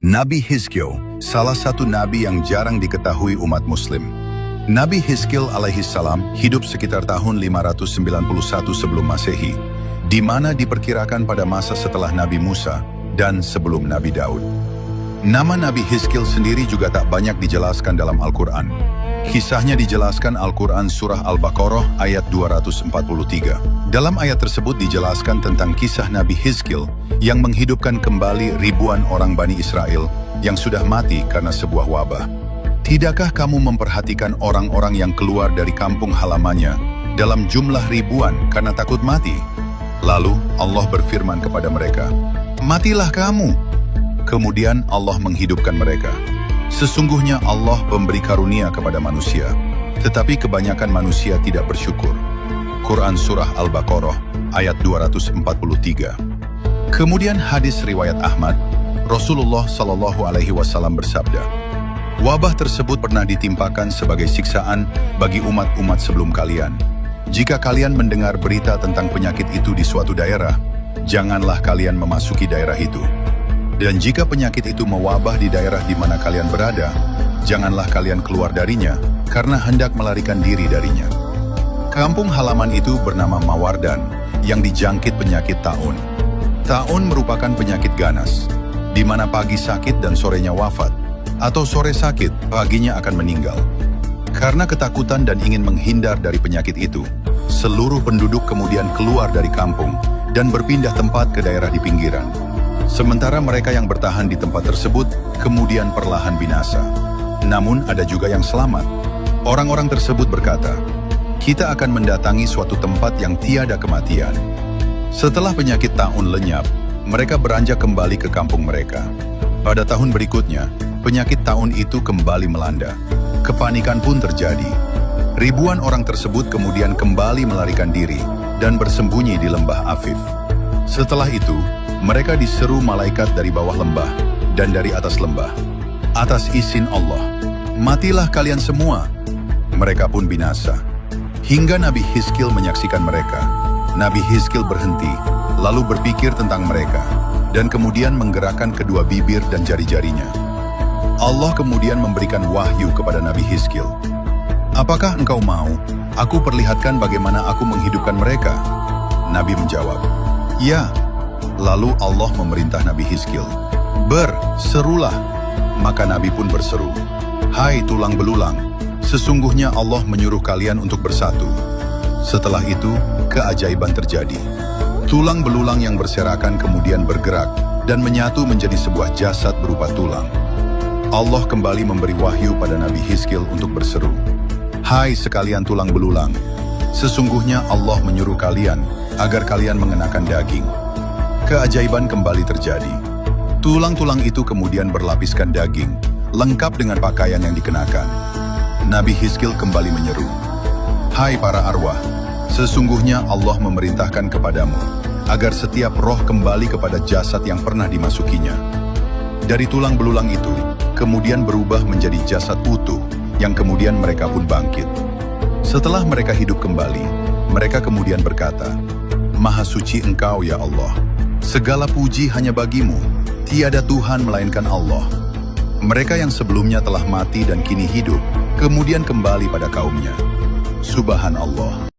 Nabi Hizkil, salah satu nabi yang jarang diketahui umat muslim. Nabi Hizkil alaihissalam hidup sekitar tahun 591 sebelum Masehi, di mana diperkirakan pada masa setelah Nabi Musa dan sebelum Nabi Daud. Nama Nabi Hizkil sendiri juga tak banyak dijelaskan dalam Al-Quran. Kisahnya dijelaskan Al-Quran Surah Al-Baqarah ayat 243. Dalam ayat tersebut dijelaskan tentang kisah Nabi Hizkil yang menghidupkan kembali ribuan orang Bani Israel yang sudah mati karena sebuah wabah. Tidakkah kamu memperhatikan orang-orang yang keluar dari kampung halamannya dalam jumlah ribuan karena takut mati? Lalu Allah berfirman kepada mereka, "Matilah kamu." Kemudian Allah menghidupkan mereka. Sesungguhnya Allah memberi karunia kepada manusia, tetapi kebanyakan manusia tidak bersyukur. Quran Surah Al-Baqarah ayat 243. Kemudian hadis riwayat Ahmad, Rasulullah SAW bersabda, "Wabah tersebut pernah ditimpakan sebagai siksaan bagi umat-umat sebelum kalian. Jika kalian mendengar berita tentang penyakit itu di suatu daerah, janganlah kalian memasuki daerah itu. Dan jika penyakit itu mewabah di daerah di mana kalian berada, janganlah kalian keluar darinya, karena hendak melarikan diri darinya." Kampung halaman itu bernama Mawardan, yang dijangkit penyakit taun. Taun merupakan penyakit ganas, di mana pagi sakit dan sorenya wafat, atau sore sakit, paginya akan meninggal. Karena ketakutan dan ingin menghindar dari penyakit itu, seluruh penduduk kemudian keluar dari kampung dan berpindah tempat ke daerah di pinggiran. Sementara mereka yang bertahan di tempat tersebut kemudian perlahan binasa. Namun ada juga yang selamat. Orang-orang tersebut berkata, "Kita akan mendatangi suatu tempat yang tiada kematian." Setelah penyakit taun lenyap, mereka beranjak kembali ke kampung mereka. Pada tahun berikutnya, penyakit taun itu kembali melanda. Kepanikan pun terjadi. Ribuan orang tersebut kemudian kembali melarikan diri dan bersembunyi di lembah Afif. Setelah itu, mereka diseru malaikat dari bawah lembah dan dari atas lembah. Atas izin Allah, "Matilah kalian semua." Mereka pun binasa. Hingga Nabi Hizkil menyaksikan mereka. Nabi Hizkil berhenti, lalu berpikir tentang mereka, dan kemudian menggerakkan kedua bibir dan jari-jarinya. Allah kemudian memberikan wahyu kepada Nabi Hizkil. "Apakah engkau mau aku perlihatkan bagaimana aku menghidupkan mereka?" Nabi menjawab, "Ya." Lalu Allah memerintah Nabi Hizkil, "Berserulah." Maka Nabi pun berseru, "Hai tulang belulang, sesungguhnya Allah menyuruh kalian untuk bersatu." Setelah itu, keajaiban terjadi. Tulang belulang yang berserakan kemudian bergerak dan menyatu menjadi sebuah jasad berupa tulang. Allah kembali memberi wahyu pada Nabi Hizkil untuk berseru, "Hai sekalian tulang belulang, sesungguhnya Allah menyuruh kalian agar kalian mengenakan daging." Keajaiban kembali terjadi. Tulang-tulang itu kemudian berlapiskan daging, lengkap dengan pakaian yang dikenakan. Nabi Hizkil kembali menyeru, "Hai para arwah, sesungguhnya Allah memerintahkan kepadamu agar setiap roh kembali kepada jasad yang pernah dimasukinya." Dari tulang belulang itu, kemudian berubah menjadi jasad utuh, yang kemudian mereka pun bangkit. Setelah mereka hidup kembali, mereka kemudian berkata, "Maha suci Engkau ya Allah. Segala puji hanya bagimu, tiada Tuhan melainkan Allah." Mereka yang sebelumnya telah mati dan kini hidup, kemudian kembali pada kaumnya. Subhanallah.